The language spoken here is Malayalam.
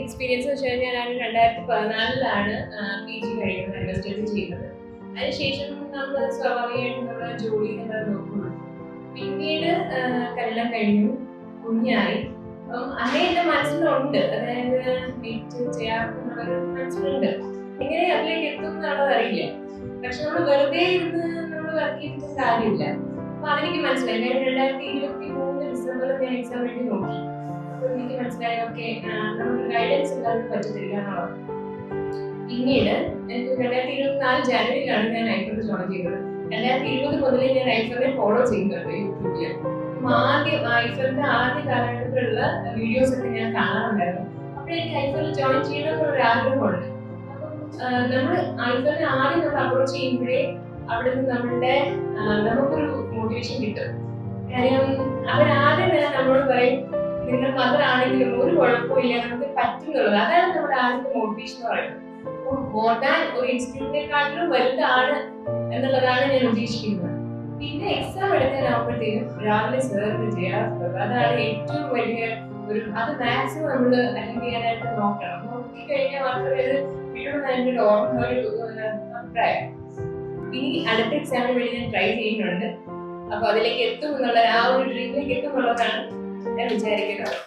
എക്സ്പീരിയൻസ് വെച്ച് കഴിഞ്ഞാൽ ഞാൻ 2014 PG കഴിയുന്നത്, ഇൻവെസ്റ്റ്മെന്റ് ചെയ്യുന്നത്. അതിനുശേഷം നമ്മൾ സ്വാഭാവികമായിട്ടും നമ്മുടെ ജോലി എന്നത് നോക്കുള്ളൂ. പിന്നീട് കല്യാണം കഴിഞ്ഞു, കുഞ്ഞായി. അപ്പം അതേ എന്റെ മനസ്സിലുണ്ട്, അതായത് മീറ്റ് ചെയ്യാറുള്ളൊരു മനസ്സിലുണ്ട്. എങ്ങനെ അതിലേക്ക് എത്തും എന്നുള്ളത് അറിയില്ല. പക്ഷെ നമ്മൾ വെറുതെ ഇരുന്ന് നമ്മൾ വർക്ക് ചെയ്തിട്ട് കാര്യമില്ല. അപ്പൊ അതെനിക്ക് മനസ്സിലായി. ഞാൻ 2023 ഡിസംബറിൽ ഞാൻ എക്സാം വേണ്ടി നോക്കി. അപ്പൊ എനിക്ക് മനസ്സിലായി, ഓക്കെ, നമുക്ക് ഗൈഡൻസ് ഇല്ലാതെ പറ്റത്തില്ല എന്നുള്ളത്. പിന്നീട് എനിക്ക് 2024 ജനുവരിയിലാണ് ഞാൻ ഐഫോൺ ജോയിൻ ചെയ്തത്. 2020 മുതലേ ഞാൻ ഐഫോണിനെ ഫോളോ ചെയ്യുന്നുണ്ട് യൂട്യൂബിൽ. ആദ്യം ഐഫോണിന്റെ ആദ്യ കാലഘട്ടത്തിലുള്ള വീഡിയോസ് ഒക്കെ ഞാൻ കാണാറുണ്ടായിരുന്നു. അപ്പോൾ എനിക്ക് ഐഫോണിൽ ജോയിൻ ചെയ്യണം എന്നൊരു ആഗ്രഹമുണ്ട്. അപ്പം നമ്മൾ ഐഫോണിനെ ആദ്യം നമ്മൾ അപ്രോച്ച് ചെയ്യുമ്പോഴേ അവിടെ നിന്ന് നമുക്കൊരു മോട്ടിവേഷൻ കിട്ടും. കാര്യം അവരാദ്യം തന്നെ നമ്മളോട് പറയും, നിങ്ങൾ മദറാണെങ്കിലും ഒരു കുഴപ്പമില്ല, നമുക്ക് പറ്റുന്നുള്ളത്. അതാണ് നമ്മുടെ ആദ്യത്തെ മോട്ടിവേഷൻ എന്ന് പറയുന്നത്. മോർ ദാൻ ഒരു ഇൻസ്റ്റിറ്റ്യൂട്ടിനെക്കാട്ടിലും വലുതാണ് എന്നുള്ളതാണ് ഞാൻ ഉദ്ദേശിക്കുന്നത്. പിന്നെ എക്സാം എടുക്കാനാവുമ്പോഴത്തേക്കും രാവിലെ സാറിന് ചെയ്യാറുള്ളത്, അതാണ് ഏറ്റവും വലിയ അത് മാക്സിമം നമ്മൾ അറ്റൻഡ് ചെയ്യാനായിട്ട് നോക്കണം. നോക്കിക്കഴിഞ്ഞാൽ മാത്രമേ അത് വീണ്ടും എൻ്റെ ഒരു അഭിപ്രായം. ഇനി അടുത്ത എക്സാമിന് വേണ്ടി ഞാൻ ട്രൈ ചെയ്യുന്നുണ്ട്. അപ്പൊ അതിലേക്ക് എത്തും എന്നുള്ള ആ ഒരു ഡ്രീമിലേക്ക് എത്തും എന്നുള്ളതാണ് ഞാൻ വിചാരിക്കുന്നത്.